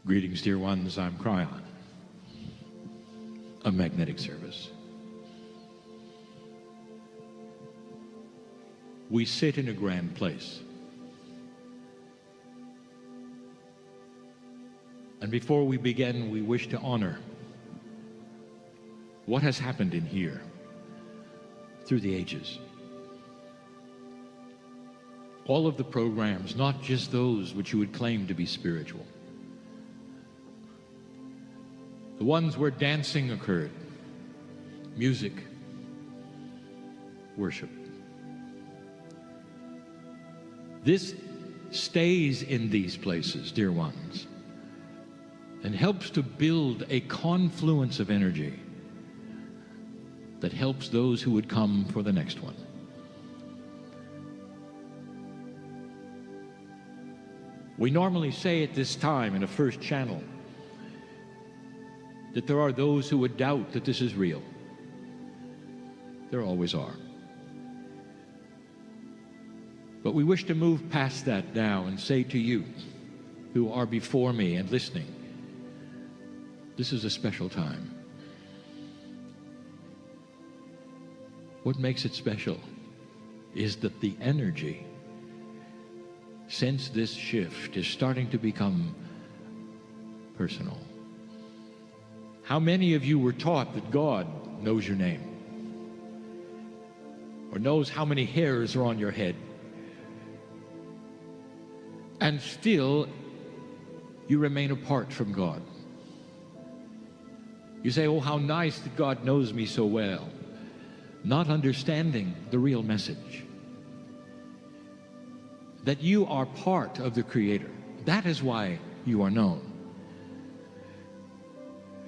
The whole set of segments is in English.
Greetings, dear ones. I'm Kryon of Magnetic Service. We sit in a grand place. And before we begin, we wish to honor what has happened in here through the ages. All of the programs, not just those which you would claim to be spiritual. The ones where dancing occurred, music, worship. This stays in these places, dear ones, and helps to build a confluence of energy that helps those who would come for the next one. We normally say at this time in a first channel that there are those who would doubt that this is real. There always are. But we wish to move past that now and say to you who are before me and listening, this is a special time. What makes it special is that the energy, since this shift, is starting to become personal. How many of you were taught that God knows your name? Or knows how many hairs are on your head? And still, you remain apart from God. You say, oh, how nice that God knows me so well. Not understanding the real message. That you are part of the Creator. That is why you are known.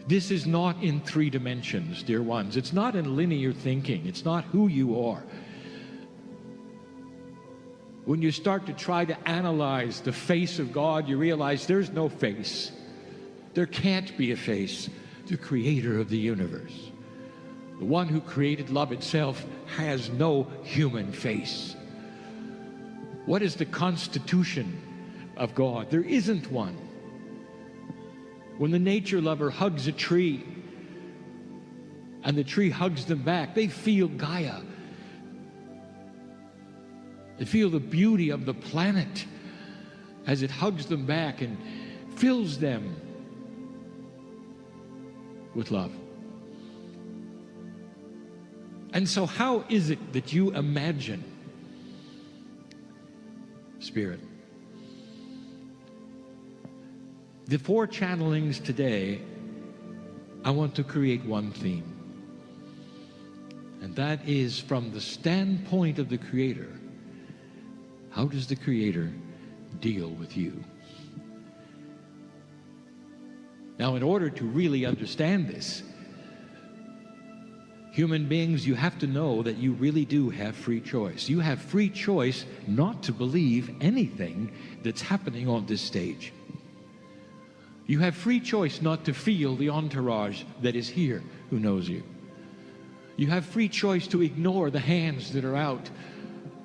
This is not in 3 dimensions, dear ones. It's not in linear thinking. It's not who you are. When you start to try to analyze the face of God, you realize there's no face. There can't be a face. The Creator of the universe, the one who created love itself, has no human face. What is the constitution of God? There isn't one. When the nature lover hugs a tree and the tree hugs them back, they feel Gaia. They feel the beauty of the planet as it hugs them back and fills them with love. And so how is it that you imagine Spirit? The 4 channelings today, I want to create one theme. And that is from the standpoint of the Creator. How does the Creator deal with you? Now, in order to really understand this, human beings, you have to know that you really do have free choice. You have free choice not to believe anything that's happening on this stage. You have free choice not to feel the entourage that is here who knows you. You have free choice to ignore the hands that are out,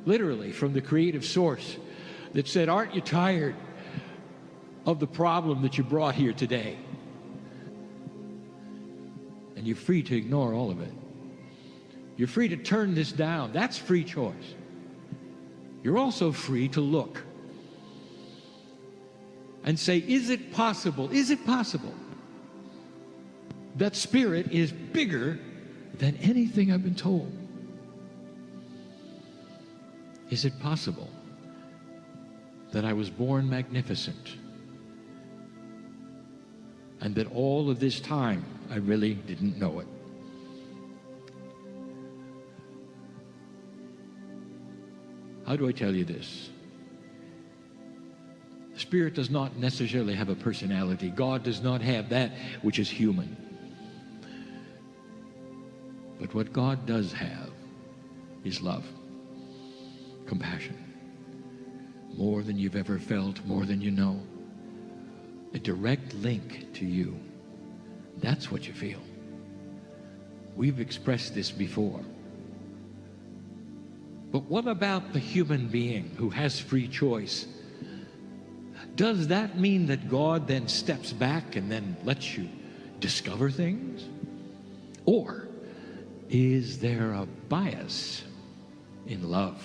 literally from the creative source, that said, aren't you tired of the problem that you brought here today? And you're free to ignore all of it. You're free to turn this down. That's free choice. You're also free to look and say, is it possible that Spirit is bigger than anything I've been told? Is it possible that I was born magnificent and that all of this time I really didn't know it? How do I tell you this? Spirit does not necessarily have a personality. God does not have that which is human. But what God does have is love, compassion, more than you've ever felt, more than you know. A direct link to you. That's what you feel. We've expressed this before. But what about the human being who has free choice Does that mean that God then steps back and then lets you discover things? Or is there a bias in love?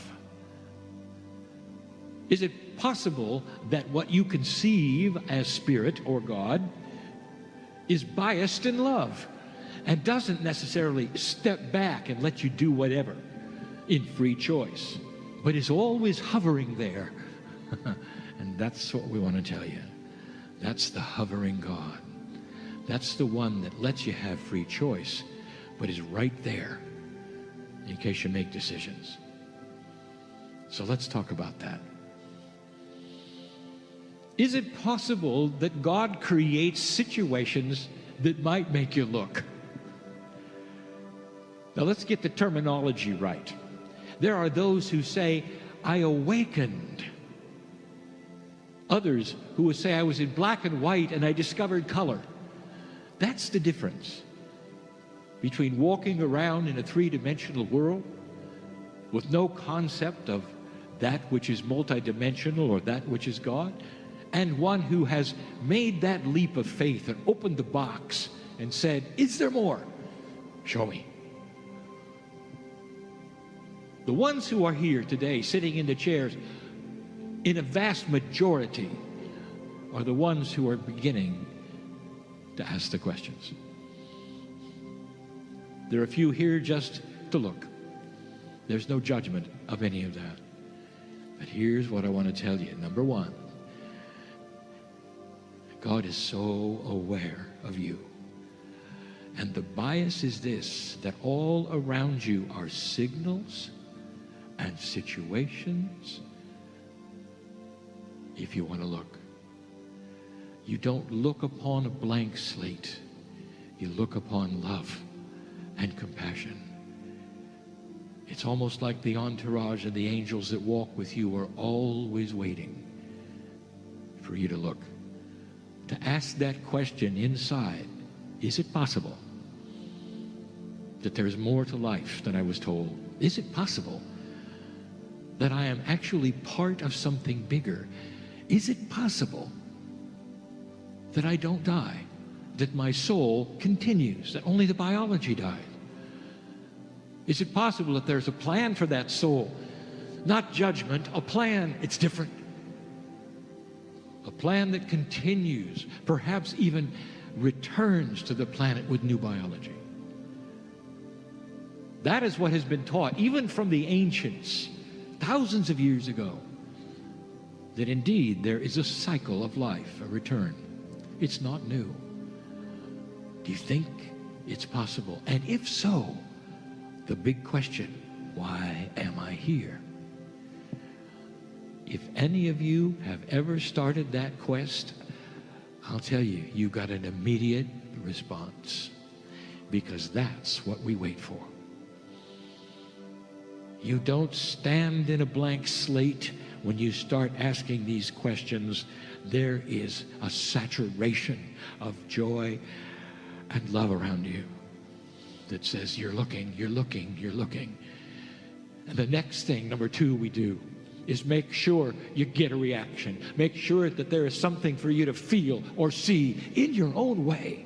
Is it possible that what you conceive as spirit or God is biased in love and doesn't necessarily step back and let you do whatever in free choice, but is always hovering there? And that's what we want to tell you. That's the hovering God. That's the one that lets you have free choice, but is right there in case you make decisions. So let's talk about that. Is it possible that God creates situations that might make you look? Now let's get the terminology right. There are those who say, I awakened. Others who would say, I was in black and white and I discovered color. That's the difference between walking around in a three-dimensional world with no concept of that which is multidimensional or that which is God, and one who has made that leap of faith and opened the box and said, is there more? Show me. The ones who are here today, sitting in the chairs, in a vast majority, are the ones who are beginning to ask the questions. There are a few here just to look. There's no judgment of any of that. But here's what I want to tell you. Number one, God is so aware of you. And the bias is this, that all around you are signals and situations. If you want to look, you don't look upon a blank slate. You look upon love and compassion. It's almost like the entourage of the angels that walk with you are always waiting for you to look. To ask that question inside, is it possible that there is more to life than I was told? Is it possible that I am actually part of something bigger? Is it possible that I don't die, that my soul continues, that only the biology died? Is it possible that there's a plan for that soul? Not judgment, a plan. It's different. A plan that continues, perhaps even returns to the planet with new biology. That is what has been taught, even from the ancients, thousands of years ago, that indeed there is a cycle of life, a return. It's not new. Do you think it's possible? And if so, the big question, why am I here? If any of you have ever started that quest, I'll tell you, you got an immediate response, because that's what we wait for. You don't stand in a blank slate when you start asking these questions. There is a saturation of joy and love around you that says, you're looking, you're looking, you're looking. And the next thing, number two, we do is make sure you get a reaction. Make sure that there is something for you to feel or see in your own way.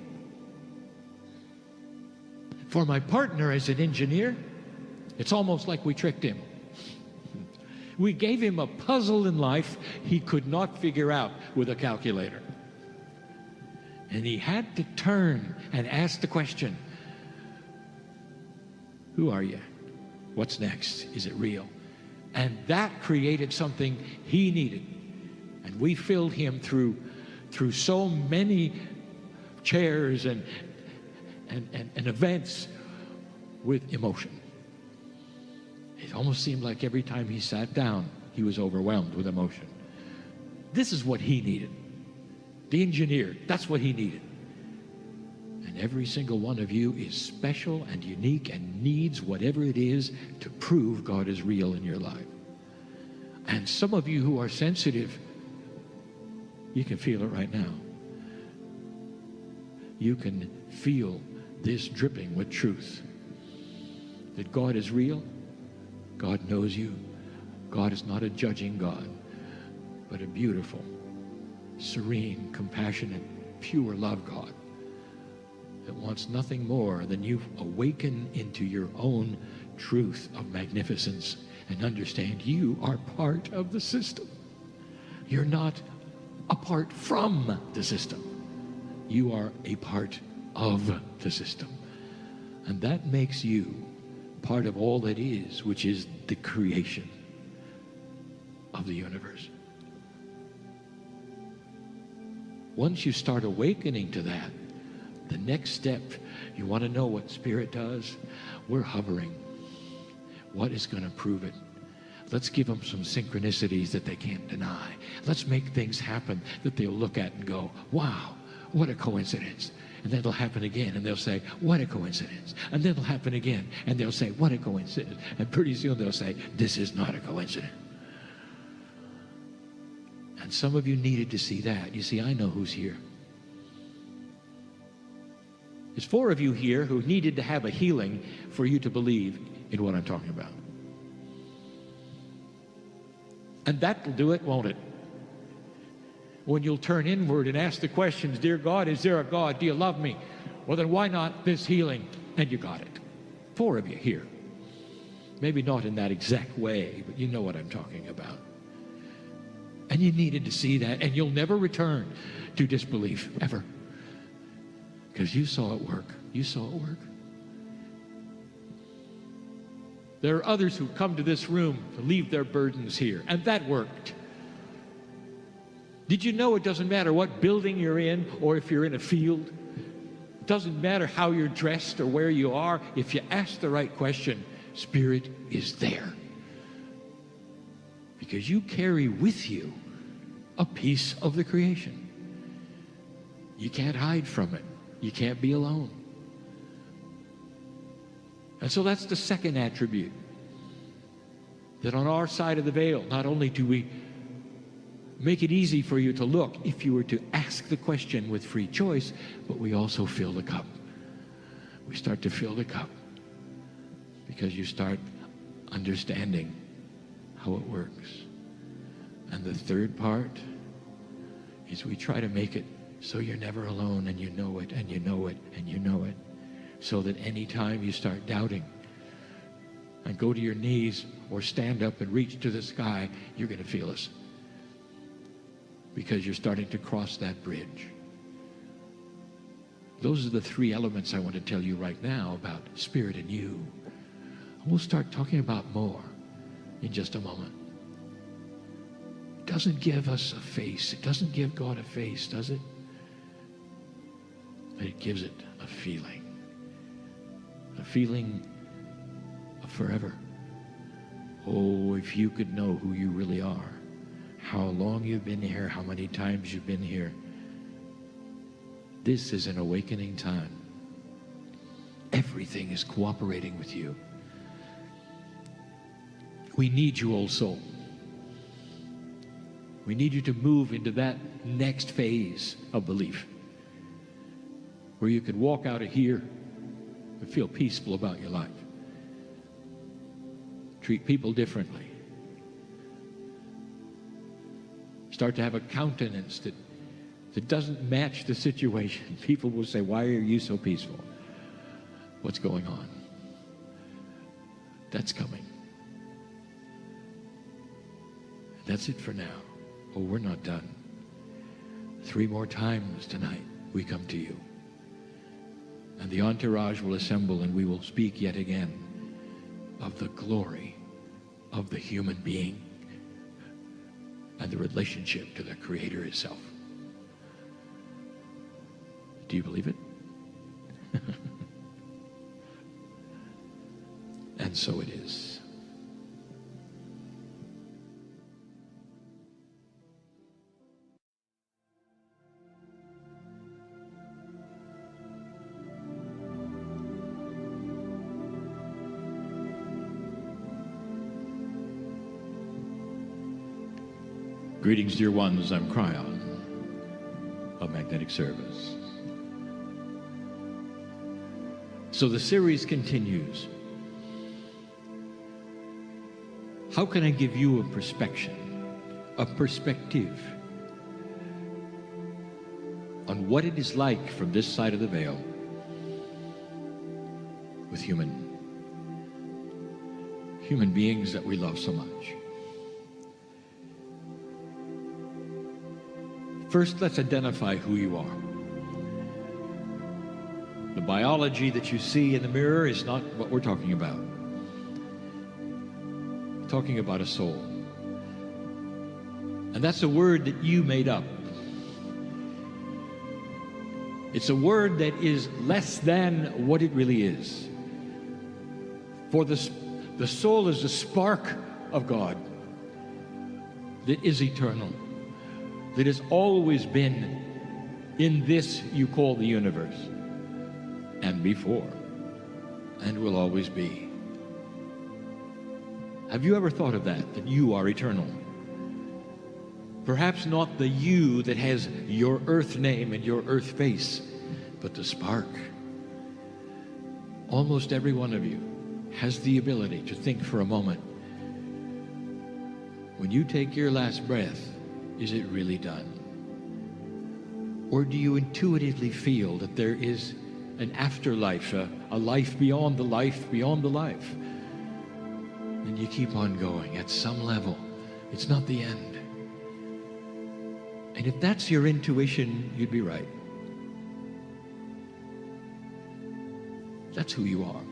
For my partner as an engineer, it's almost like we tricked him. We gave him a puzzle in life he could not figure out with a calculator. And he had to turn and ask the question, who are you? What's next? Is it real? And that created something he needed. And we filled him through so many chairs and events with emotion. It almost seemed like every time he sat down, he was overwhelmed with emotion. This is what he needed. The engineer, that's what he needed. And every single one of you is special and unique and needs whatever it is to prove God is real in your life. And some of you who are sensitive, you can feel it right now. You can feel this dripping with truth. That God is real. God knows you. God is not a judging God, but a beautiful, serene, compassionate, pure love God that wants nothing more than you awaken into your own truth of magnificence and understand you are part of the system. You're not apart from the system. You are a part of the system. And that makes you part of all that is, which is the creation of the universe. Once you start awakening to that, the next step, you want to know what Spirit does? We're hovering. What is going to prove it? Let's give them some synchronicities that they can't deny. Let's make things happen that they'll look at and go, wow, what a coincidence. And then it'll happen again, and they'll say, what a coincidence. And then it'll happen again, and they'll say, what a coincidence. And pretty soon they'll say, this is not a coincidence. And some of you needed to see that. You see, I know who's here. There's 4 of you here who needed to have a healing for you to believe in what I'm talking about. And that'll do it, won't it? When you'll turn inward and ask the questions, dear God, is there a God? Do you love me? Well, then why not this healing? And you got it. 4 of you here. Maybe not in that exact way, but you know what I'm talking about. And you needed to see that, and you'll never return to disbelief, ever. Because you saw it work. You saw it work. There are others who come to this room to leave their burdens here, and that worked. Did you know it doesn't matter what building you're in or if you're in a field? It doesn't matter how you're dressed or where you are. If you ask the right question, Spirit is there. Because you carry with you a piece of the creation. You can't hide from it. You can't be alone. And so that's the second attribute. That on our side of the veil, not only do we make it easy for you to look if you were to ask the question with free choice, but we also fill the cup. We start to fill the cup because you start understanding how it works. And the third part is we try to make it so you're never alone, and you know it, and you know it, and you know it. So that any time you start doubting and go to your knees or stand up and reach to the sky, you're going to feel us. Because you're starting to cross that bridge. Those are the 3 elements I want to tell you right now about Spirit and you. And we'll start talking about more in just a moment. It doesn't give us a face. It doesn't give God a face, does it? But it gives it a feeling. A feeling of forever. Oh, if you could know who you really are. How long you've been here, how many times you've been here. This is an awakening time. Everything is cooperating with you. We need you, old soul. We need you to move into that next phase of belief, where you can walk out of here and feel peaceful about your life. Treat people differently. Start to have a countenance that doesn't match the situation. People will say, why are you so peaceful? What's going on? That's coming. That's it for now. Oh, we're not done. 3 more times tonight we come to you. And the entourage will assemble, and we will speak yet again of the glory of the human being and the relationship to the Creator Himself. Do you believe it? And so it is. Greetings, dear ones. I'm Kryon of Magnetic Service. So the series continues. How can I give you a perspective on what it is like from this side of the veil with human beings that we love so much. First, let's identify who you are. The biology that you see in the mirror is not what we're talking about. We're talking about a soul. And that's a word that you made up. It's a word that is less than what it really is. For the soul is the spark of God that is eternal, that has always been in this you call the universe, and before, and will always be. Have you ever thought of that you are eternal? Perhaps not the you that has your earth name and your earth face, but the spark. Almost every one of you has the ability to think for a moment, when you take your last breath, is it really done? Or do you intuitively feel that there is an afterlife, a life beyond the life beyond the life? And you keep on going. At some level, it's not the end. And if that's your intuition, you'd be right. That's who you are.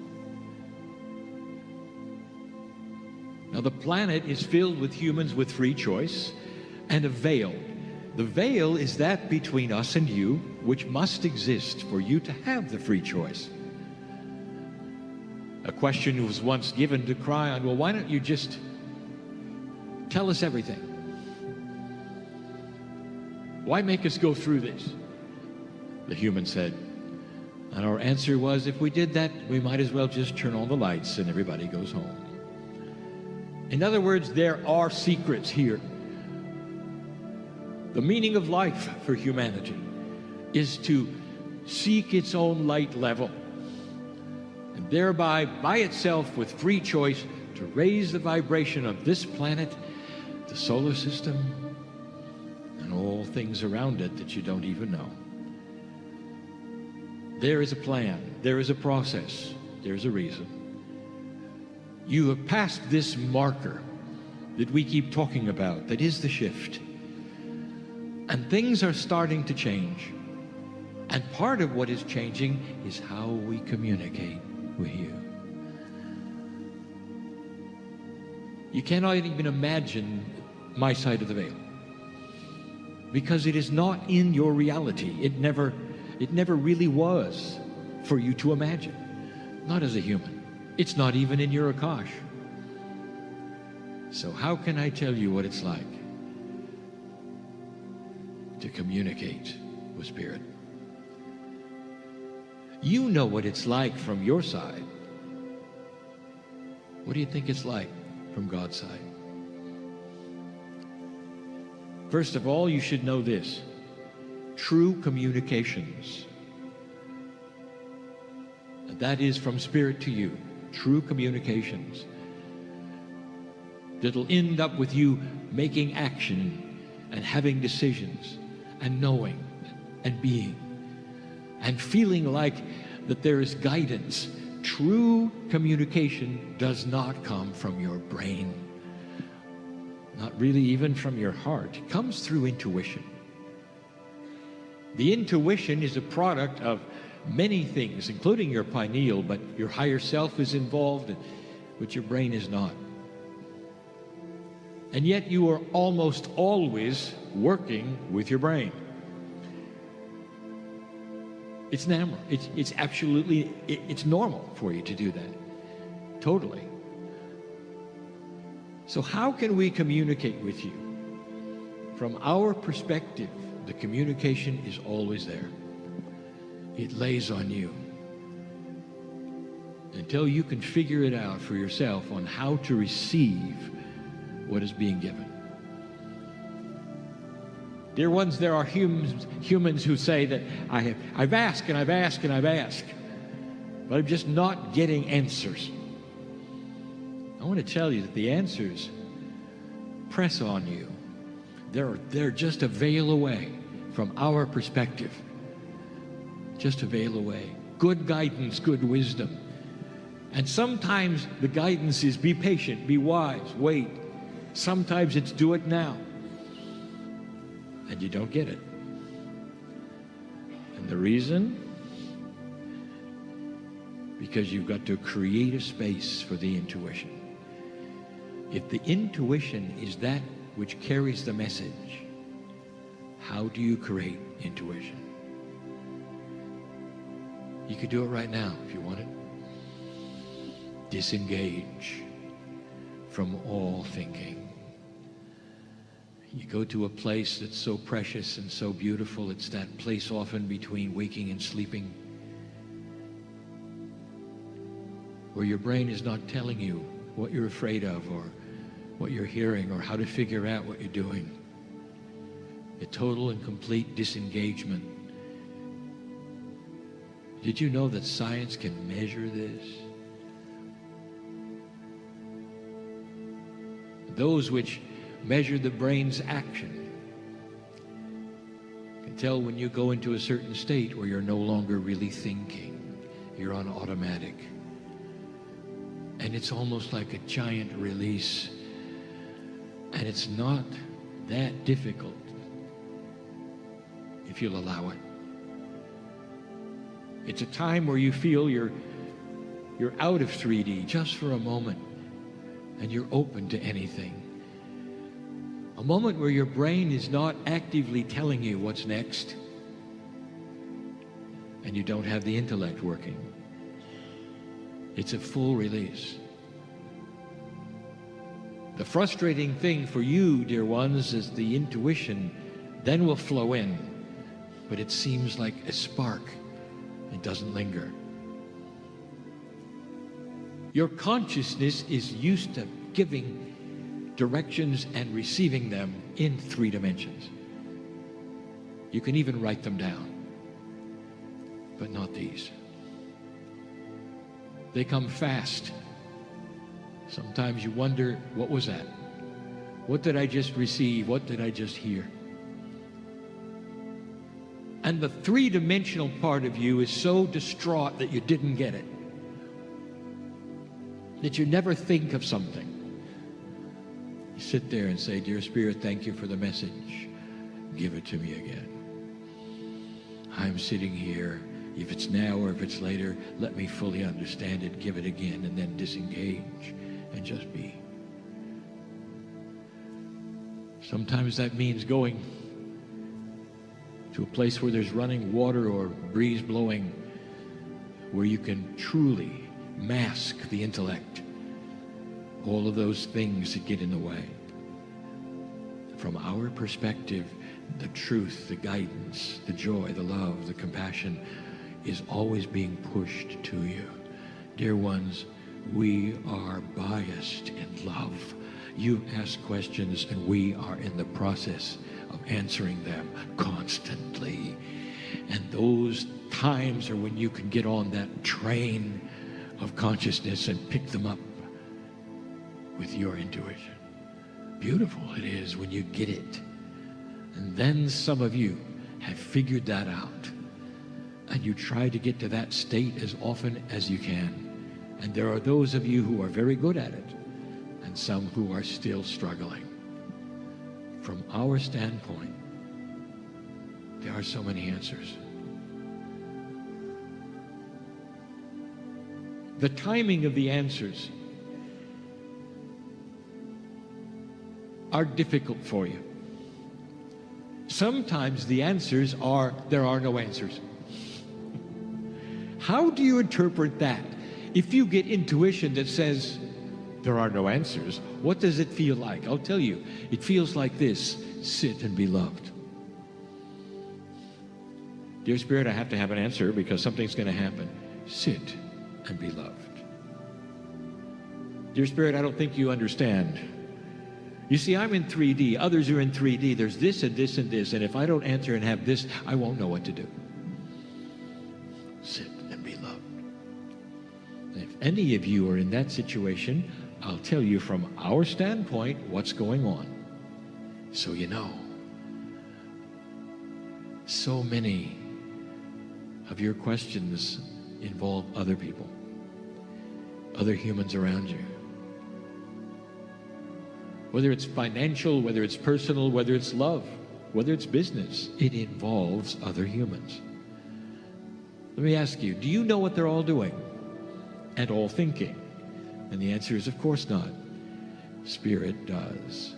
Now, the planet is filled with humans with free choice and a veil. The veil is that between us and you, which must exist for you to have the free choice. A question was once given to Kryon, well, why don't you just tell us everything? Why make us go through this? The human said. And our answer was, if we did that, we might as well just turn on the lights and everybody goes home. In other words, there are secrets here. The meaning of life for humanity is to seek its own light level, and thereby, by itself, with free choice, to raise the vibration of this planet, the solar system, and all things around it that you don't even know. There is a plan, there is a process, there's a reason. You have passed this marker that we keep talking about, that is the shift. And things are starting to change. And part of what is changing is how we communicate with you. You cannot even imagine my side of the veil, because it is not in your reality. It never really was for you to imagine. Not as a human. It's not even in your Akash. So how can I tell you what it's like to communicate with Spirit? You know what it's like from your side. What do you think it's like from God's side? First of all, you should know this: true communications. And that is from Spirit to you. True communications that'll end up with you making action and having decisions and knowing and being and feeling like that there is guidance. True communication does not come from your brain, not really even from your heart. It comes through intuition. The intuition is a product of many things, including your pineal, but your higher self is involved, but your brain is not. And yet you are almost always working with your brain. It's normal. It's absolutely, it's normal for you to do that. Totally. So how can we communicate with you? From our perspective, the communication is always there. It lays on you until you can figure it out for yourself on how to receive what is being given. Dear ones, there are humans who say that I've asked and I've asked and I've asked, but I'm just not getting answers. I want to tell you that the answers press on you. They're just a veil away from our perspective. just avail away. Good guidance, good wisdom. And sometimes the guidance is be patient, be wise, wait. Sometimes it's do it now. And you don't get it. And the reason? Because you've got to create a space for the intuition. If the intuition is that which carries the message, how do you create intuition? You could do it right now if you wanted. Disengage from all thinking. You go to a place that's so precious and so beautiful. It's that place often between waking and sleeping, where your brain is not telling you what you're afraid of or what you're hearing or how to figure out what you're doing. A total and complete disengagement. Did you know that science can measure this? Those which measure the brain's action can tell when you go into a certain state where you're no longer really thinking. You're on automatic. And it's almost like a giant release. And it's not that difficult if you'll allow it. It's a time where you feel you're out of 3D just for a moment, and you're open to anything. A moment where your brain is not actively telling you what's next, and you don't have the intellect working. It's a full release. The frustrating thing for you, dear ones, is the intuition then will flow in, but it seems like a spark. It doesn't linger. Your consciousness is used to giving directions and receiving them in 3 dimensions. You can even write them down, but not these. They come fast. Sometimes you wonder, what was that? What did I just receive? What did I just hear? And the 3-dimensional part of you is so distraught that you didn't get it, that you never think of something. You sit there and say, Dear Spirit, thank you for the message. Give it to me again. I'm sitting here. If it's now or if it's later, let me fully understand it. Give it again, and then disengage and just be. Sometimes that means going to a place where there's running water or breeze blowing, where you can truly mask the intellect, all of those things that get in the way. From our perspective, the truth, the guidance, the joy, the love, the compassion is always being pushed to you. Dear ones, we are biased in love. You ask questions and we are in the process of answering them constantly. And those times are when you can get on that train of consciousness and pick them up with your intuition. Beautiful it is when you get it. And then some of you have figured that out. And you try to get to that state as often as you can. And there are those of you who are very good at it, and some who are still struggling. From our standpoint, there are so many answers. The timing of the answers are difficult for you. Sometimes the answers are, there are no answers. How do you interpret that? If you get intuition that says, there are no answers, what does it feel like? I'll tell you, it feels like this: sit and be loved. Dear Spirit, I have to have an answer because something's going to happen. Sit and be loved. Dear Spirit, I don't think you understand. You see, I'm in 3D. Others are in 3D. There's this and this and this. And if I don't answer and have this, I won't know what to do. Sit and be loved. And if any of you are in that situation, I'll tell you from our standpoint what's going on, so you know. So many of your questions involve other people, other humans around you. Whether it's financial, whether it's personal, whether it's love, whether it's business, it involves other humans. Let me ask you, do you know what they're all doing and all thinking? And the answer is, of course not. Spirit does.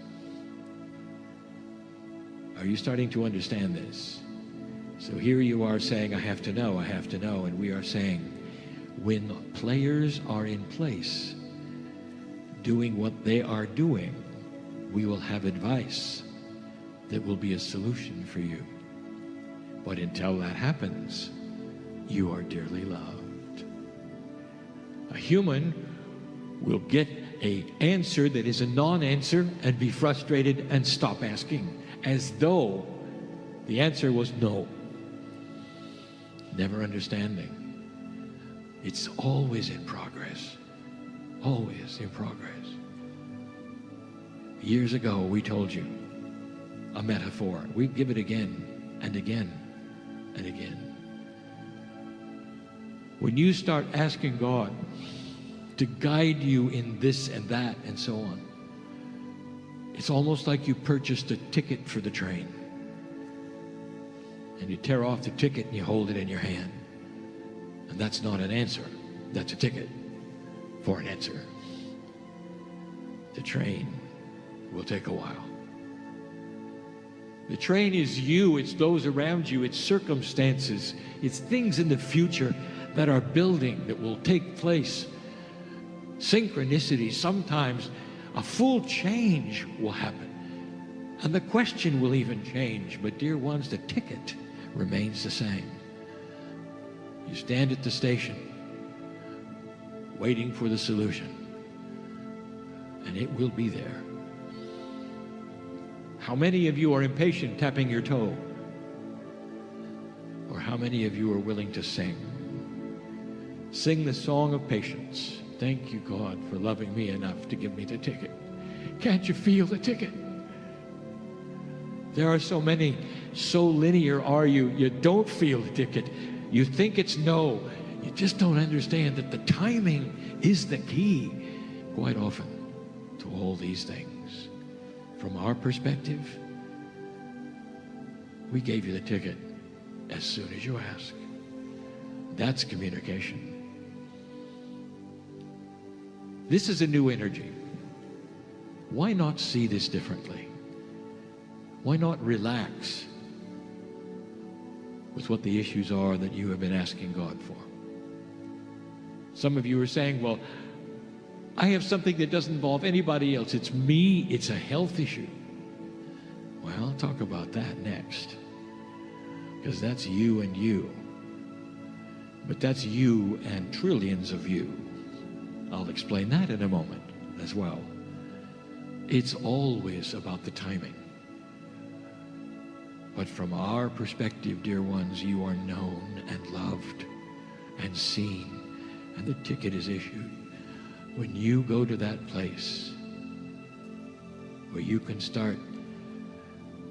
Are you starting to understand this? So here you are saying, I have to know, and we are saying, when players are in place, doing what they are doing, we will have advice that will be a solution for you. But until that happens, you are dearly loved. A human will get an answer that is a non-answer and be frustrated and stop asking, as though the answer was no. Never understanding. It's always in progress. Always in progress. Years ago, we told you a metaphor. We give it again and again and again. When you start asking God to guide you in this and that and so on, it's almost like you purchased a ticket for the train. And you tear off the ticket and you hold it in your hand. And that's not an answer. That's a ticket for an answer. The train will take a while. The train is you, it's those around you, it's circumstances, it's things in the future that are building, that will take place. Synchronicity, sometimes a full change will happen. And the question will even change, but dear ones, the ticket remains the same. You stand at the station, waiting for the solution, and it will be there. How many of you are impatient tapping your toe? Or how many of you are willing to sing? Sing the song of patience. Thank you, God, for loving me enough to give me the ticket. Can't you feel the ticket? There are so many, so linear are you, you don't feel the ticket. You think it's no. You just don't understand that the timing is the key quite often to all these things. From our perspective, we gave you the ticket as soon as you ask. That's communication. This is a new energy. Why not see this differently? Why not relax with what the issues are that you have been asking God for? Some of you are saying, well, I have something that doesn't involve anybody else. It's me. It's a health issue. Well, I'll talk about that next. Because that's you and you. But that's you and trillions of you. I'll explain that in a moment as well. It's always about the timing. But from our perspective, dear ones, you are known and loved and seen, and the ticket is issued. When you go to that place where you can start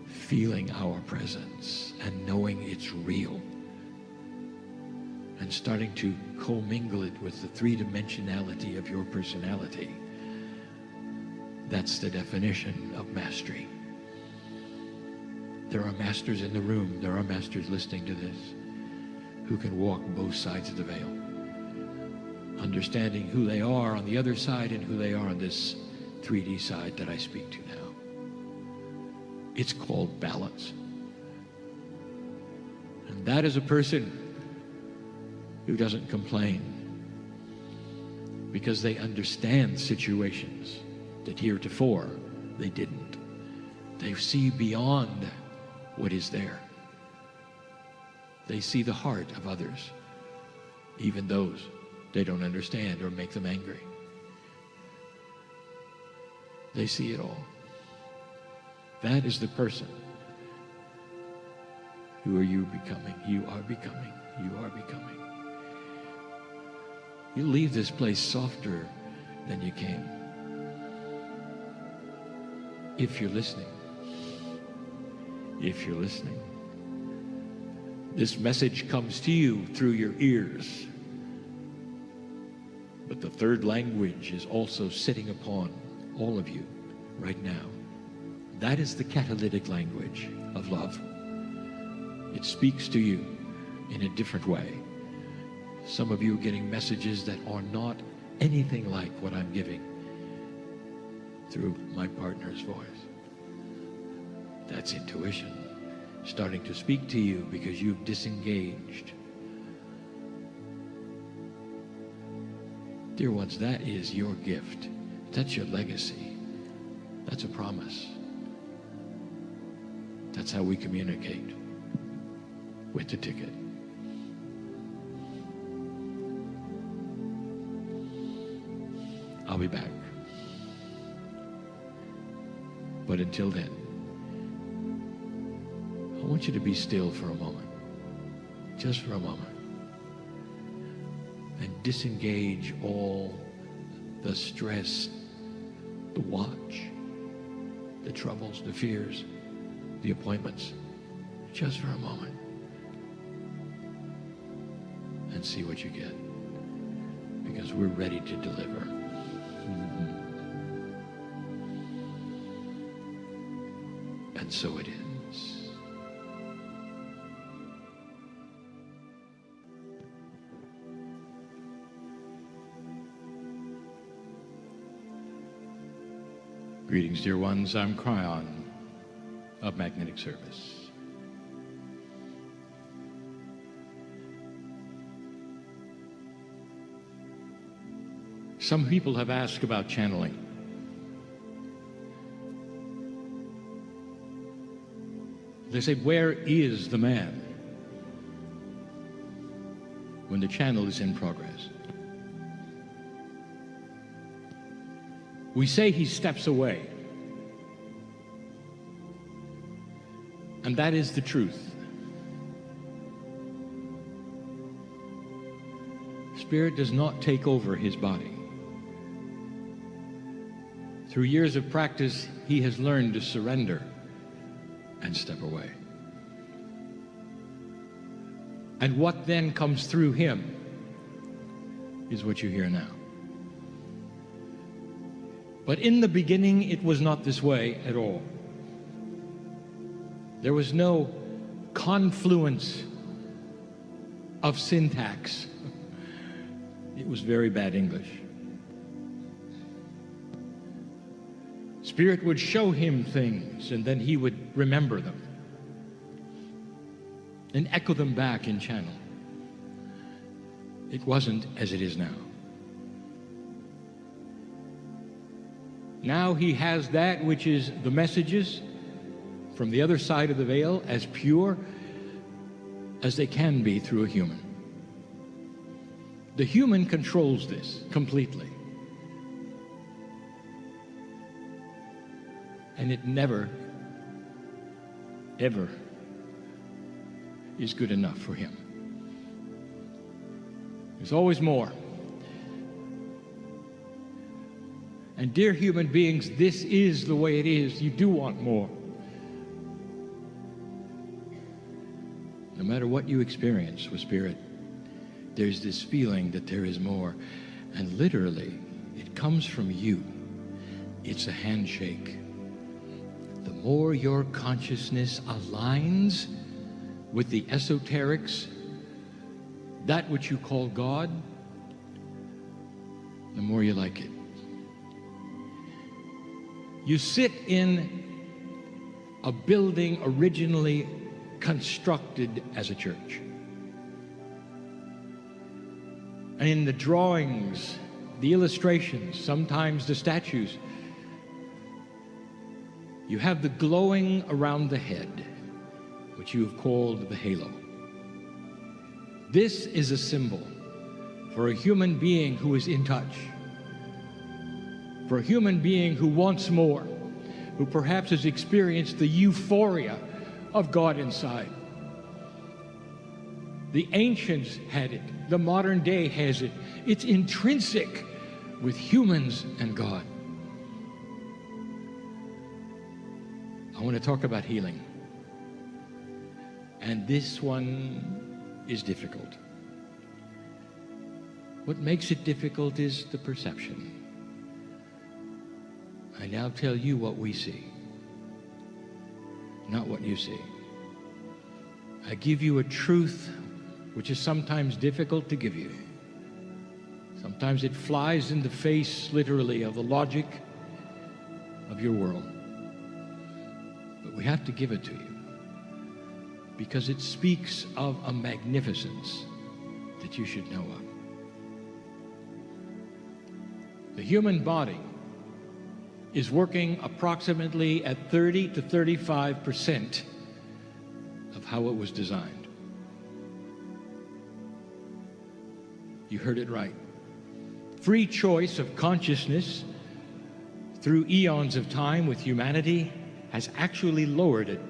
feeling our presence and knowing it's real and starting to commingle it with the three-dimensionality of your personality, that's the definition of mastery. There are masters in the room, there are masters listening to this who can walk both sides of the veil, understanding who they are on the other side and who they are on this 3D side that I speak to now. It's called balance. And that is a person who doesn't complain because they understand situations that heretofore they didn't. They see beyond what is there. They see the heart of others, even those they don't understand or make them angry. They see it all. That is the person. Who are you becoming? You are becoming. You are becoming. You leave this place softer than you came. If you're listening. If you're listening. This message comes to you through your ears. But the third language is also sitting upon all of you right now. That is the catalytic language of love. It speaks to you in a different way. Some of you are getting messages that are not anything like what I'm giving through my partner's voice. That's intuition starting to speak to you because you've disengaged. Dear ones, that is your gift. That's your legacy. That's a promise. That's how we communicate with the ticket. I'll be back. But until then, I want you to be still for a moment. Just for a moment. And disengage all the stress, the watch, the troubles, the fears, the appointments. Just for a moment. And see what you get. Because we're ready to deliver. And so it is. Greetings, dear ones. I'm Kryon of Magnetic Service. Some people have asked about channeling. They say, where is the man when the channel is in progress? We say he steps away. And that is the truth. Spirit does not take over his body. Through years of practice, he has learned to surrender and step away. And what then comes through him is what you hear now. But in the beginning, it was not this way at all. There was no confluence of syntax. It was very bad English. Spirit would show him things, and then he would remember them and echo them back in channel. It wasn't as it is now. Now he has that which is the messages from the other side of the veil, as pure as they can be through a human. The human controls this completely. And it never, ever is good enough for him. There's always more. And dear human beings, this is the way it is. You do want more. No matter what you experience with Spirit, there's this feeling that there is more. And literally, it comes from you. It's a handshake. The more your consciousness aligns with the esoterics, that which you call God, the more you like it. You sit in a building originally constructed as a church. And in the drawings, the illustrations, sometimes the statues, you have the glowing around the head, which you have called the halo. This is a symbol for a human being who is in touch, for a human being who wants more, who perhaps has experienced the euphoria of God inside. The ancients had it. The modern day has it. It's intrinsic with humans and God. I want to talk about healing. And this one is difficult. What makes it difficult is the perception. I now tell you what we see, not what you see. I give you a truth which is sometimes difficult to give you. Sometimes it flies in the face, literally, of the logic of your world. But we have to give it to you because it speaks of a magnificence that you should know of. The human body is working approximately at 30 to 35% of how it was designed. You heard it right. Free choice of consciousness through eons of time with humanity has actually lowered it,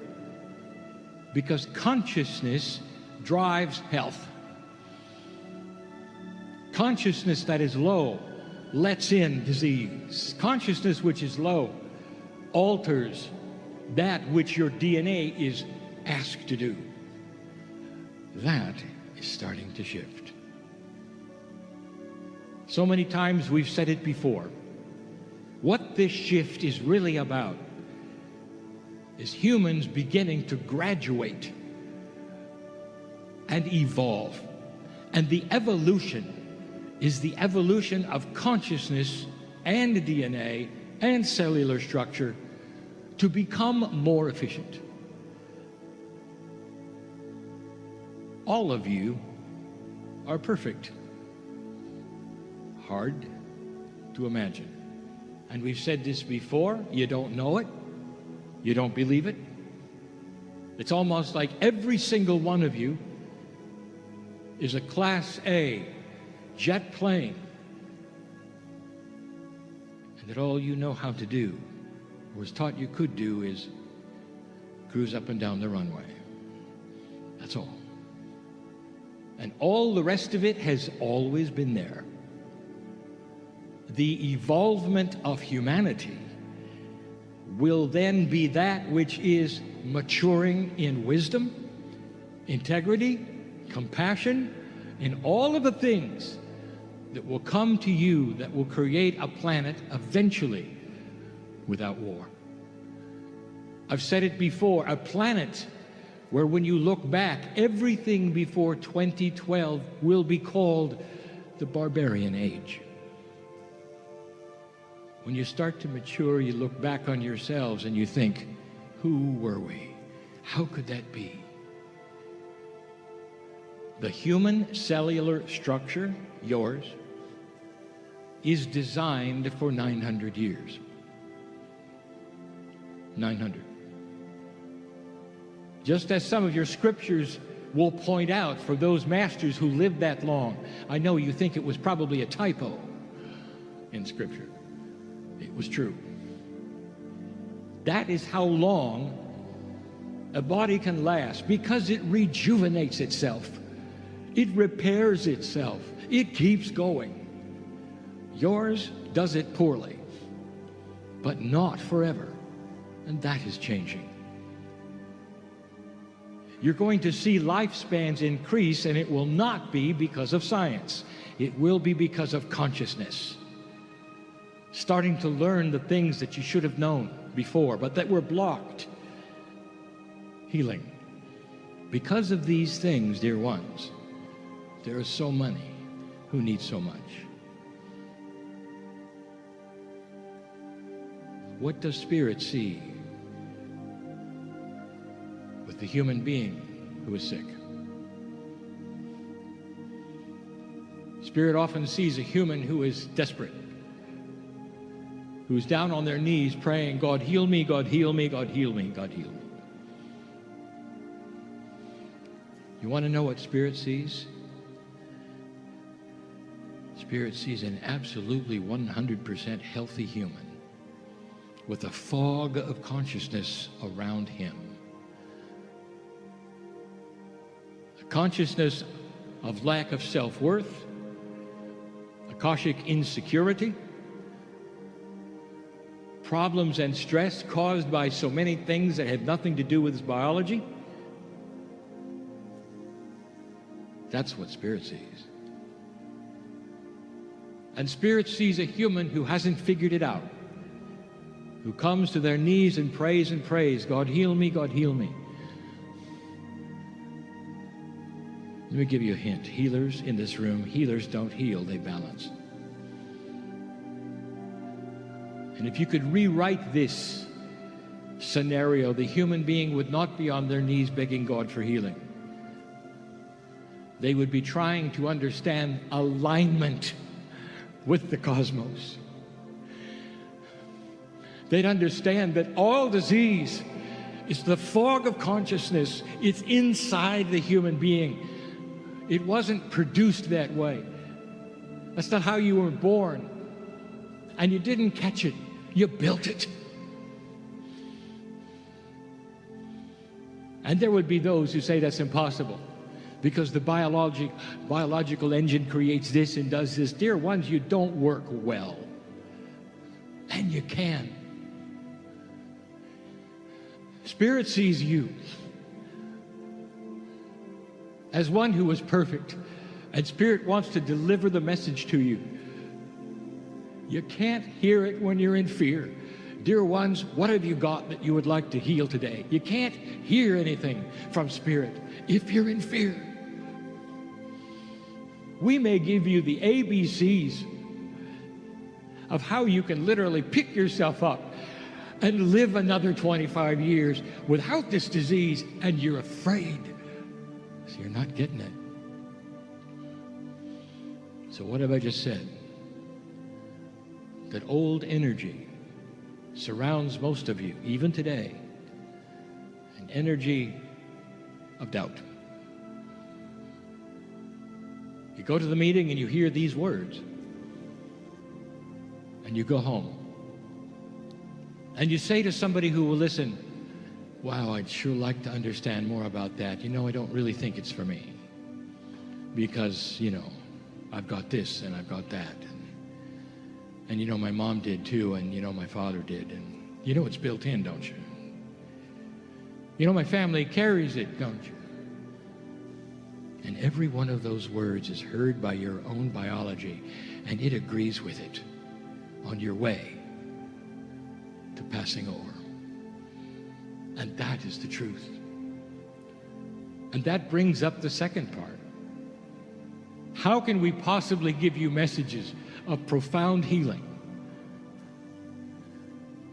because consciousness drives health. Consciousness that is low lets in disease. Consciousness which is low alters that which your DNA is asked to do. That is starting to shift. So many times we've said it before. What this shift is really about is humans beginning to graduate and evolve. And the evolution is the evolution of consciousness and DNA and cellular structure to become more efficient. All of you are perfect. Hard to imagine. And we've said this before, you don't know it, you don't believe it. It's almost like every single one of you is a Class A jet plane, and that all you know how to do, or was taught you could do, is cruise up and down the runway. That's all. And all the rest of it has always been there. The evolvement of humanity will then be that which is maturing in wisdom, integrity, compassion, and all of the things that will come to you that will create a planet eventually without war. I've said it before, a planet where when you look back, everything before 2012 will be called the barbarian age. When you start to mature, you look back on yourselves and you think, who were we? How could that be? The human cellular structure, yours, is designed for 900 years. 900. Just as some of your scriptures will point out for those masters who lived that long. I know you think it was probably a typo in Scripture. It was true. That is how long a body can last, because it rejuvenates itself. It repairs itself. It keeps going. Yours does it poorly, but not forever. And that is changing. You're going to see lifespans increase, and it will not be because of science. It will be because of consciousness. Starting to learn the things that you should have known before, but that were blocked. Healing. Because of these things, dear ones, there are so many who need so much. What does Spirit see with the human being who is sick? Spirit often sees a human who is desperate, who's down on their knees praying, God heal me, God heal me, God heal me, God heal me. You want to know what Spirit sees? Spirit sees an absolutely 100% healthy human with a fog of consciousness around him. A consciousness of lack of self-worth, Akashic insecurity, problems and stress caused by so many things that had nothing to do with his biology. That's what Spirit sees. And Spirit sees a human who hasn't figured it out, who comes to their knees and prays, God heal me, God heal me. Let me give you a hint. Healers in this room, healers don't heal, they balance. And if you could rewrite this scenario, the human being would not be on their knees begging God for healing. They would be trying to understand alignment with the cosmos. They'd understand that all disease is the fog of consciousness. It's inside the human being. It wasn't produced that way. That's not how you were born. And you didn't catch it. You built it. And there would be those who say that's impossible because the biological engine creates this and does this. Dear ones, you don't work well. And you can. Spirit sees you as one who is perfect, and Spirit wants to deliver the message to you. You can't hear it when you're in fear. Dear ones, what have you got that you would like to heal today? You can't hear anything from Spirit if you're in fear. We may give you the ABCs of how you can literally pick yourself up and live another 25 years without this disease, and you're afraid. So you're not getting it. So what have I just said? That old energy surrounds most of you, even today, an energy of doubt. You go to the meeting and you hear these words, and you go home. And you say to somebody who will listen, wow, I'd sure like to understand more about that. You know, I don't really think it's for me. Because, you know, I've got this and I've got that. And you know, my mom did too, and you know, my father did. And you know it's built in, don't you? You know, my family carries it, don't you? And every one of those words is heard by your own biology, and it agrees with it on your way to passing over. And that is the truth. And that brings up the second part. How can we possibly give you messages of profound healing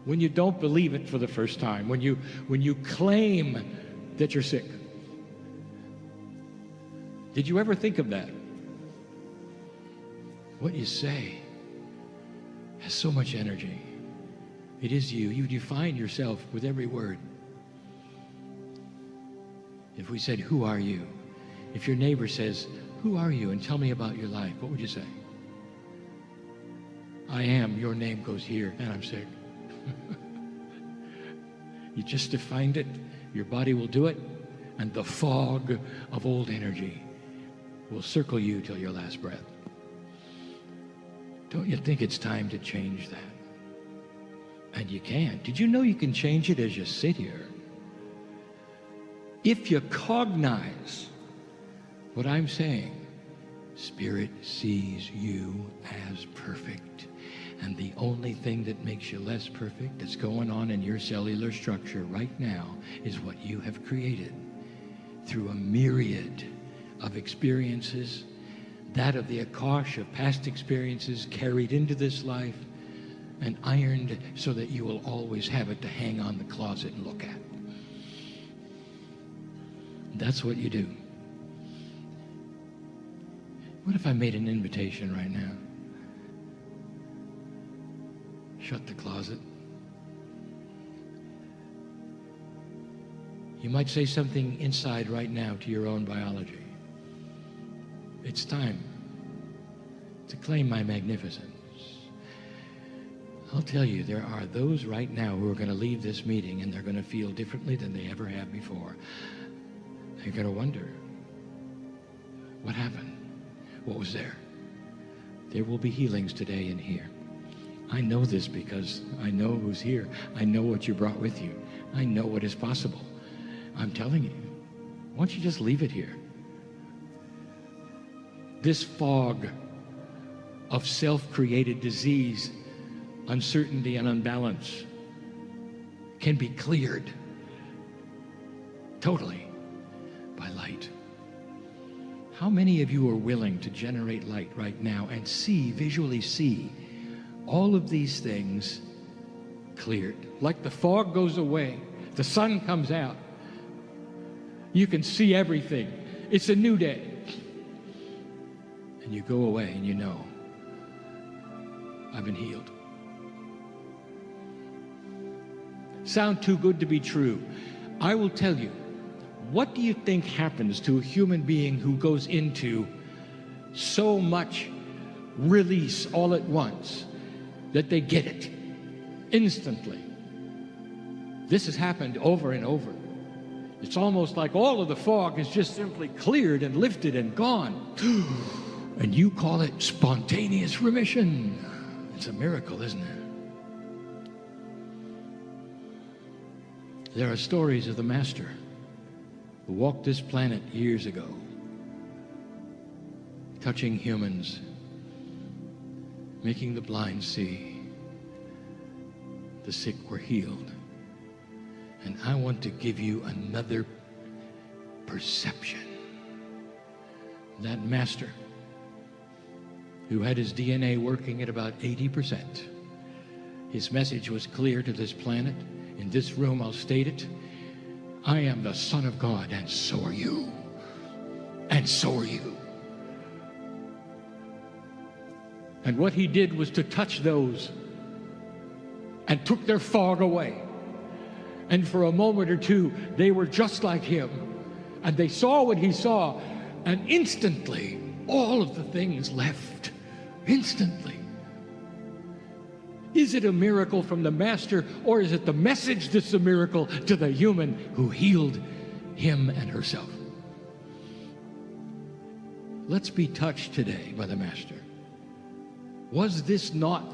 when you don't believe it for the first time, when you claim that you're sick? Did you ever think of that? What you say has so much energy. It is you. You define yourself with every word. If we said, who are you? If your neighbor says, who are you, and tell me about your life, what would you say? I am. Your name goes here, and I'm sick. You just defined it. Your body will do it, and the fog of old energy will circle you till your last breath. Don't you think it's time to change that? And you can. Did you know you can change it as you sit here? If you cognize what I'm saying, Spirit sees you as perfect. And the only thing that makes you less perfect that's going on in your cellular structure right now is what you have created through a myriad of experiences, that of the Akash of past experiences carried into this life and ironed so that you will always have it to hang on the closet and look at. That's what you do. What if I made an invitation right now? Shut the closet. You might say something inside right now to your own biology. It's time to claim my magnificence. I'll tell you, there are those right now who are going to leave this meeting and they're going to feel differently than they ever have before. They're going to wonder, what happened? What was there? There will be healings today in here. I know this because I know who's here. I know what you brought with you. I know what is possible. I'm telling you, why don't you just leave it here? this fog of self-created disease, uncertainty, and unbalance can be cleared totally by light. How many of you are willing to generate light right now and visually see all of these things cleared? Like the fog goes away, the sun comes out, you can see everything. It's a new day. And you go away and you know, I've been healed. Sound too good to be true. I will tell you, what do you think happens to a human being who goes into so much release all at once that they get it instantly? This has happened over and over. It's almost like all of the fog is just simply cleared and lifted and gone. And you call it spontaneous remission. It's a miracle, isn't it? There are stories of the Master who walked this planet years ago, touching humans, making the blind see, the sick were healed. And I want to give you another perception. That Master, who had his DNA working at about 80%, his message was clear to this planet. In this room, I'll state it. I am the Son of God, and so are you. And so are you. And what he did was to touch those and took their fog away. And for a moment or two, they were just like him. And they saw what he saw. And instantly, all of the things left. Instantly. Is it a miracle from the Master, or is it the message that's a miracle to the human who healed him and herself? Let's be touched today by the Master. Was this not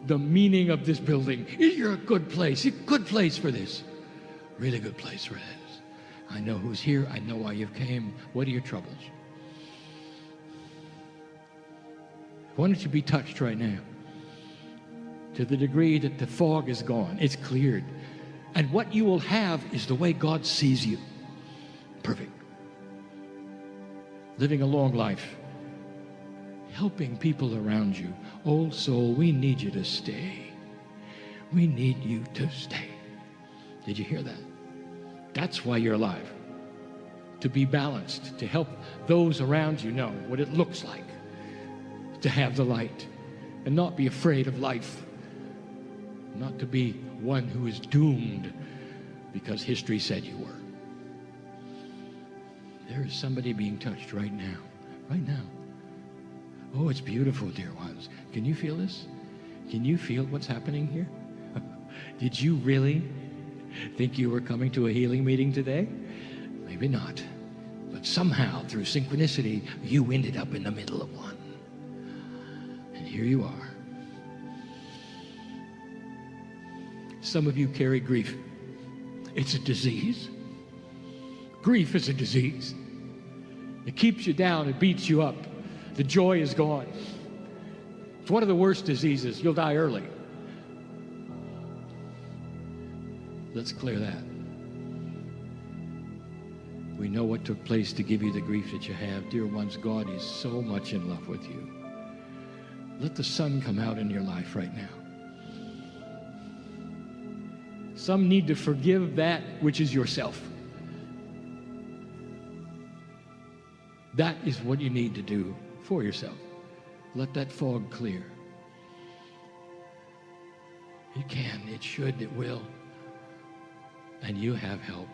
the meaning of this building? You're a good place. A good place for this. Really good place for this. I know who's here. I know why you came. What are your troubles? Why don't you be touched right now? To the degree that the fog is gone, it's cleared. And what you will have is the way God sees you. Perfect. Living a long life. Helping people around you. Old soul, we need you to stay. We need you to stay. Did you hear that? That's why you're alive. To be balanced, to help those around you know what it looks like to have the light and not be afraid of life. Not to be one who is doomed because history said you were. There is somebody being touched right now. Right now. Oh, it's beautiful, dear ones. Can you feel this? Can you feel what's happening here? Did you really think you were coming to a healing meeting today? Maybe not. But somehow, through synchronicity, you ended up in the middle of one. And here you are. Some of you carry grief. It's a disease. Grief is a disease. It keeps you down. It beats you up. The joy is gone. It's one of the worst diseases. You'll die early. Let's clear that. We know what took place to give you the grief that you have. Dear ones, God is so much in love with you. Let the sun come out in your life right now. Some need to forgive that which is yourself. That is what you need to do for yourself. Let that fog clear. It can, it should, it will. And you have help.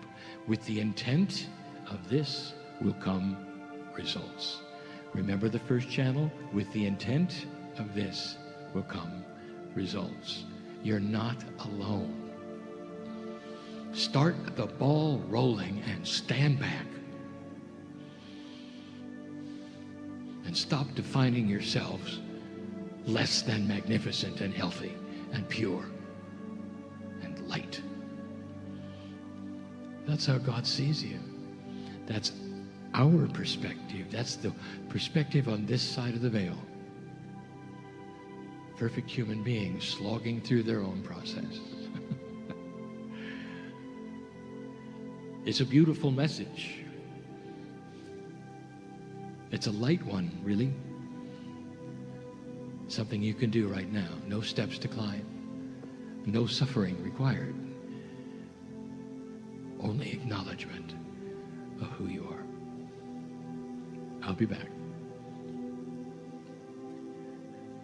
With the intent of this will come results. Remember the first channel? With the intent of this will come results. You're not alone. Start the ball rolling and stand back. And stop defining yourselves less than magnificent and healthy and pure and light. That's how God sees you. That's our perspective. That's the perspective on this side of the veil. Perfect human beings slogging through their own process. It's a beautiful message. It's a light one, really. Something you can do right now. No steps to climb. No suffering required. Only acknowledgement of who you are. I'll be back.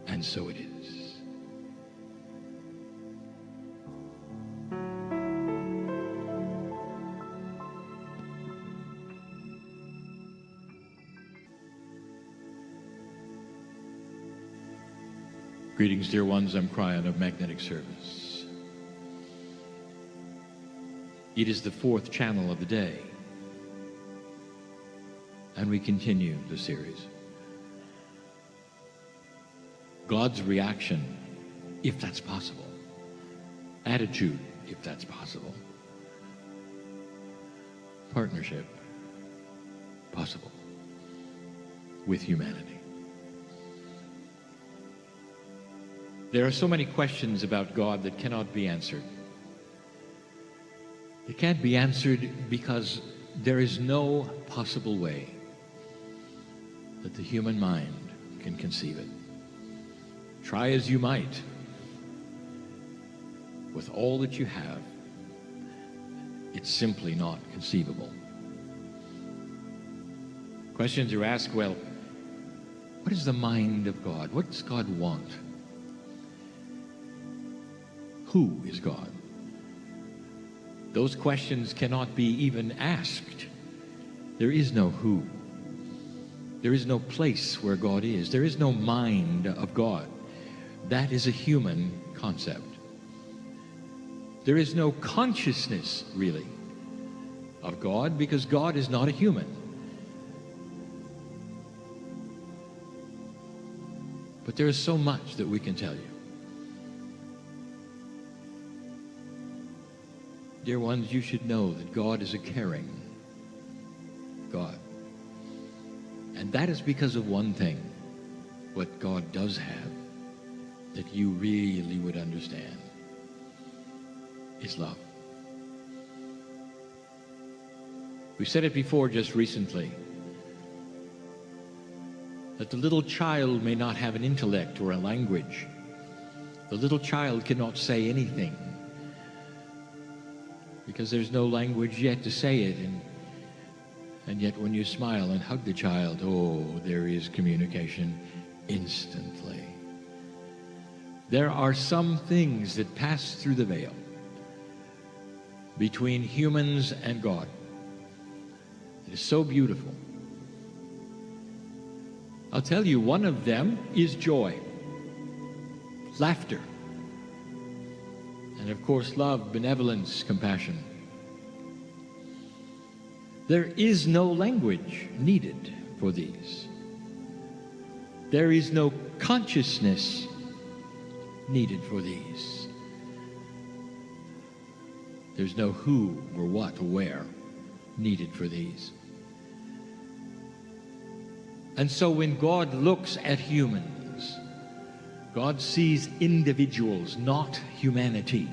And so it is. Greetings, dear ones. I'm Kryon of Magnetic Service. It is the fourth channel of the day, and we continue the series. God's reaction, if that's possible. Attitude, if that's possible. Partnership, possible with humanity. There are so many questions about God that cannot be answered. They can't be answered because there is no possible way that the human mind can conceive it. Try as you might, with all that you have, it's simply not conceivable. Questions are asked, well, what is the mind of God? What does God want? Who is God? Those questions cannot be even asked. There is no who. There is no place where God is. There is no mind of God. That is a human concept. There is no consciousness, really, of God, because God is not a human. But there is so much that we can tell you. Dear ones, you should know that God is a caring God. And that is because of one thing, what God does have, that you really would understand, is love. We said it before just recently, that the little child may not have an intellect or a language. The little child cannot say anything, because there's no language yet to say it. And yet when you smile and hug the child, oh, there is communication instantly. There are some things that pass through the veil between humans and God. It is so beautiful. I'll tell you, one of them is joy, laughter, and of course love, benevolence, compassion. There is no language needed for these. There is no consciousness needed for these. There's no who or what or where needed for these. And so when God looks at humans, God sees individuals, not humanity.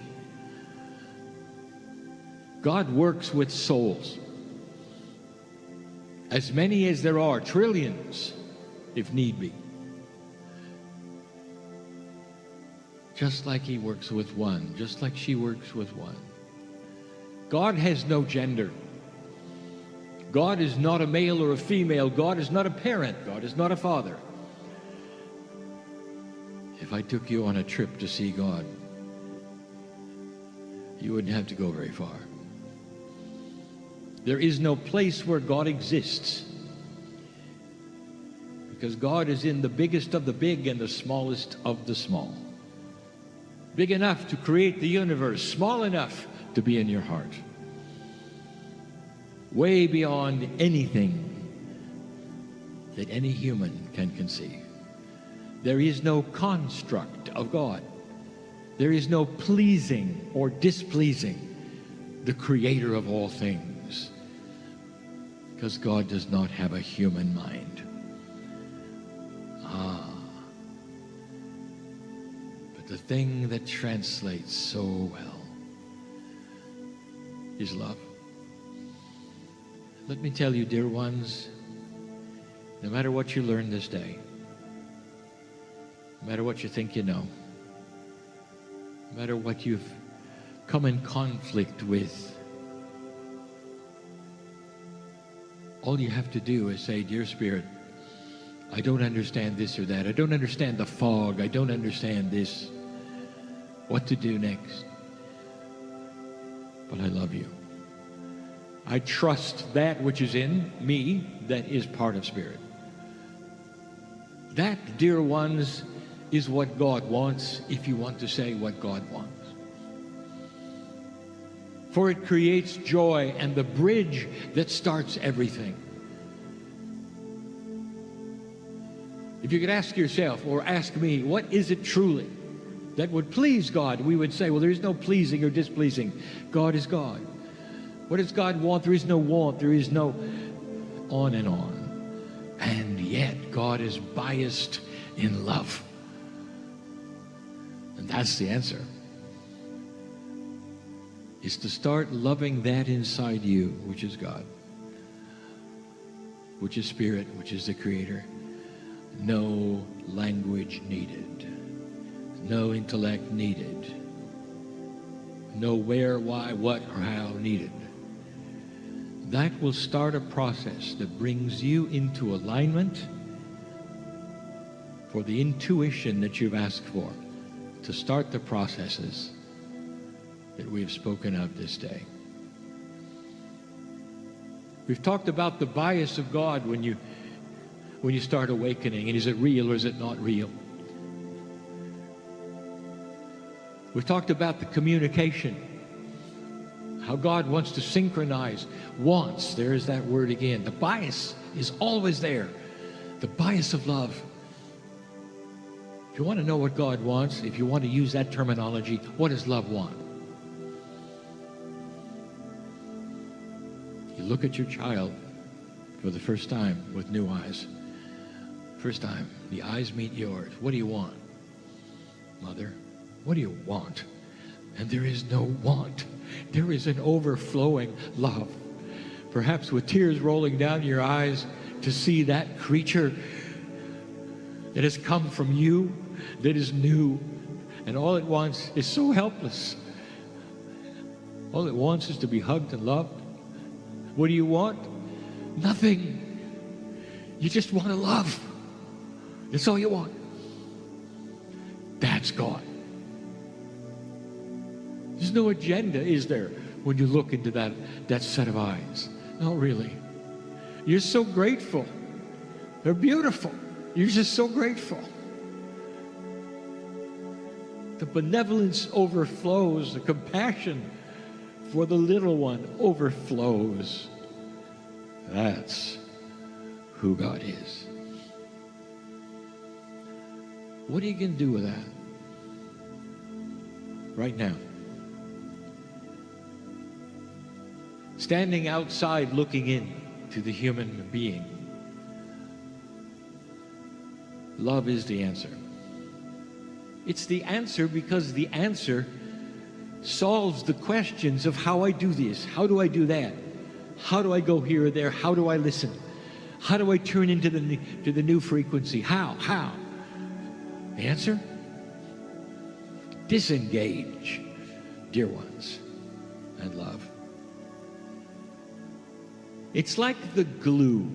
God works with souls. As many as there are, trillions, if need be. Just like he works with one, just like she works with one. God has no gender. God is not a male or a female. God is not a parent. God is not a father. If I took you on a trip to see God, you wouldn't have to go very far. There is no place where God exists, because God is in the biggest of the big and the smallest of the small. Big enough to create the universe, small enough to be in your heart. Way beyond anything that any human can conceive. There is no construct of God. There is no pleasing or displeasing the Creator of all things. Because God does not have a human mind. But the thing that translates so well is love. Let me tell you, dear ones, no matter what you learn this day, no matter what you think you know, no matter what you've come in conflict with, all you have to do is say, dear Spirit, I don't understand this or that. I don't understand the fog. I don't understand this. What to do next? But I love you. I trust that which is in me that is part of Spirit. That, dear ones, is what God wants, if you want to say what God wants. For it creates joy and the bridge that starts everything. If you could ask yourself or ask me, what is it truly that would please God? We would say, well, there is no pleasing or displeasing. God is God. What does God want? There is no want. There is no on and on. And yet God is biased in love. And that's the answer. Is to start loving that inside you, which is God, which is Spirit, which is the Creator. No language needed. No intellect needed. No where, why, what, or how needed. That will start a process that brings you into alignment for the intuition that you've asked for, to start the processes that we've spoken of this day. We've talked about the bias of God when you start awakening, and is it real or is it not real? We've talked about the communication, how God wants to synchronize. Wants, there's that word again. The bias is always there. The bias of love. If you want to know what God wants, if you want to use that terminology, what does love want? You look at your child for the first time with new eyes. First time, the eyes meet yours. What do you want? Mother, what do you want? And there is no want. There is an overflowing love. Perhaps with tears rolling down your eyes to see that creature that has come from you, that is new, and all it wants is so helpless. All it wants is to be hugged and loved. What do you want? Nothing. You just want to love. That's all you want. That's God. There's no agenda, is there, when you look into that set of eyes? Not really. You're so grateful. They're beautiful. You're just so grateful. The benevolence overflows. The compassion for the little one overflows. That's who God is. What are you going to do with that? Right now. Standing outside looking in to the human being. Love is the answer. It's the answer because the answer solves the questions of how I do this, how do I do that, how do I go here or there, how do I listen, how do I turn into the new frequency, how? The answer? Disengage, dear ones, and love. It's like the glue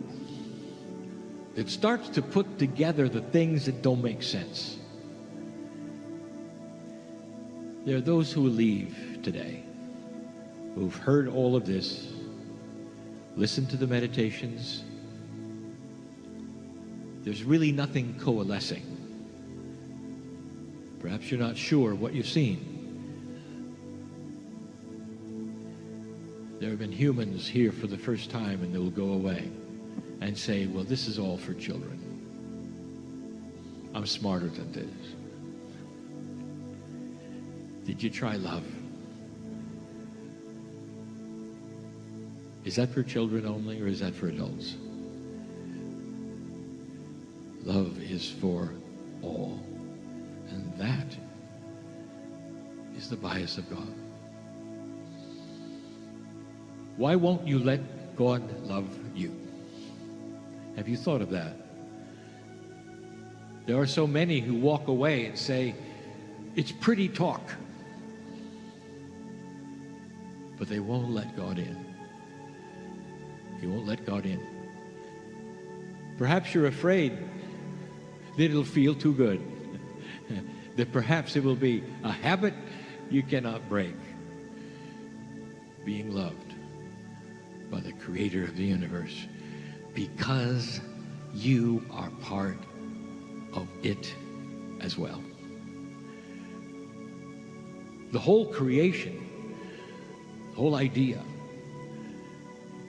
that starts to put together the things that don't make sense. There are those who will leave today, who've heard all of this, listened to the meditations. There's really nothing coalescing. Perhaps you're not sure what you've seen. There have been humans here for the first time, and they will go away and say, well, this is all for children. I'm smarter than this. Did you try love? Is that for children only, or is that for adults? Love is for all. And that is the bias of God. Why won't you let God love you? Have you thought of that? There are so many who walk away and say, it's pretty talk. But they won't let God in. You won't let God in. Perhaps you're afraid that it'll feel too good. That perhaps it will be a habit you cannot break. Being loved by the Creator of the universe, because you are part of it as well. The whole creation, the whole idea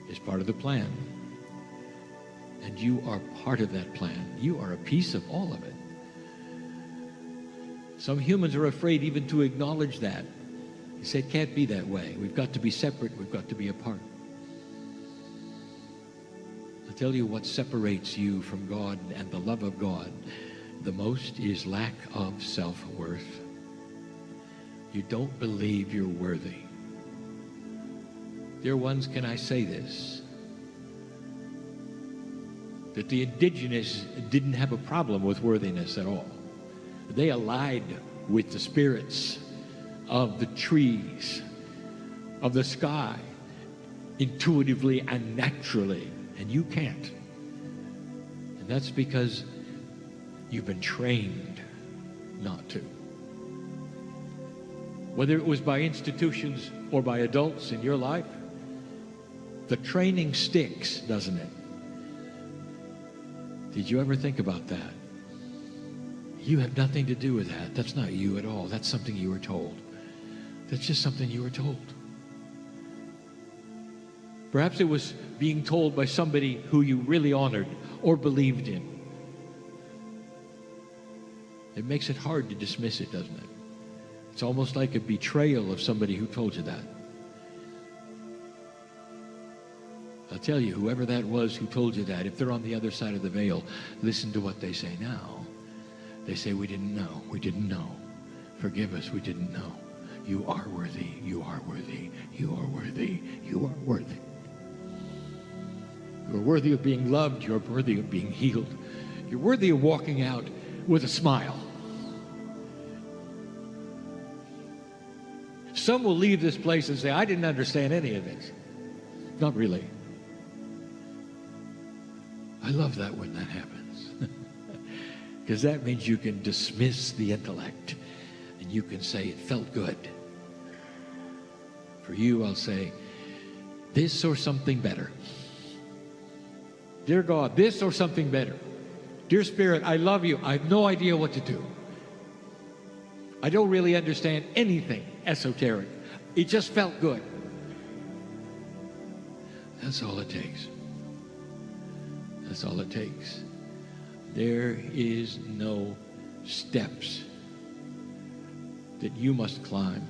is part of the plan. And you are part of that plan. You are a piece of all of it. Some humans are afraid even to acknowledge that. They say it can't be that way. We've got to be separate. We've got to be apart. I'll tell you what separates you from God and the love of God the most is lack of self-worth. You don't believe you're worthy. Dear ones, can I say this? That the indigenous didn't have a problem with worthiness at all. They allied with the spirits of the trees, of the sky, intuitively and naturally, and you can't. And that's because you've been trained not to. Whether it was by institutions or by adults in your life, the training sticks, doesn't it? Did you ever think about that? You have nothing to do with that. That's not you at all. That's something you were told. That's just something you were told. Perhaps it was being told by somebody who you really honored or believed in. It makes it hard to dismiss it, doesn't it? It's almost like a betrayal of somebody who told you that. I'll tell you, whoever that was who told you that, if they're on the other side of the veil, listen to what they say now. They say, we didn't know. We didn't know. Forgive us. We didn't know. You are worthy. You are worthy. You are worthy. You are worthy. You're worthy of being loved. You're worthy of being healed. You're worthy of walking out with a smile. Some will leave this place and say, I didn't understand any of this. Not really. I love that when that happens. Because that means you can dismiss the intellect and you can say it felt good. For you, I'll say, this or something better. Dear God, this or something better. Dear Spirit, I love you. I have no idea what to do. I don't really understand anything esoteric. It just felt good. That's all it takes. That's all it takes. There is no steps that you must climb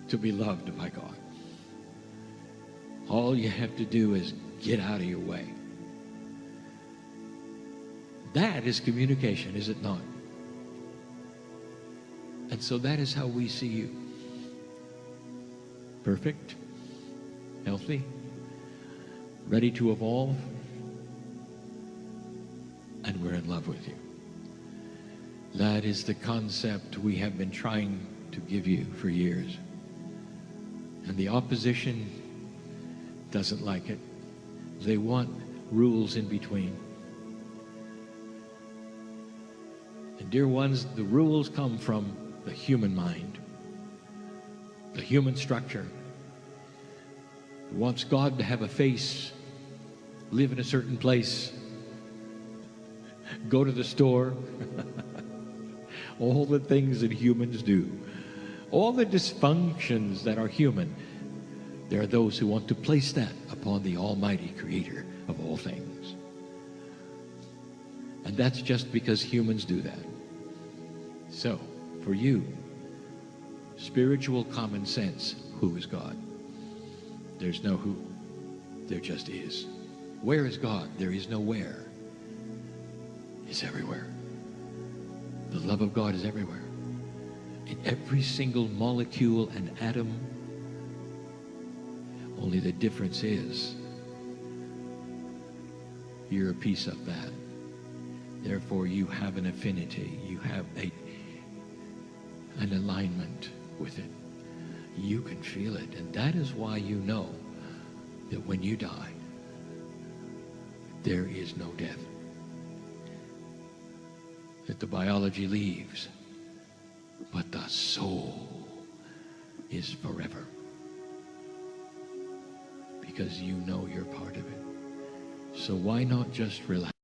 to be loved by God. All you have to do is get out of your way. That is communication, is it not? And so that is how we see you. Perfect, healthy, ready to evolve, and we're in love with you. That is the concept we have been trying to give you for years. And the opposition doesn't like it. They want rules in between. And dear ones, the rules come from the human mind, the human structure. It wants God to have a face, live in a certain place, go to the store, all the things that humans do, all the dysfunctions that are human. There are those who want to place that upon the Almighty Creator of all things. And that's just because humans do that. So, for you, spiritual common sense, who is God? There's no who. There just is. Where is God? There is no where. It's everywhere. The love of God is everywhere. In every single molecule and atom. Only the difference is you're a piece of that. Therefore, you have an affinity. You have an alignment with it. You can feel it. And that is why you know that when you die, there is no death. That the biology leaves, but the soul is forever. Because you know you're part of it. So why not just relax?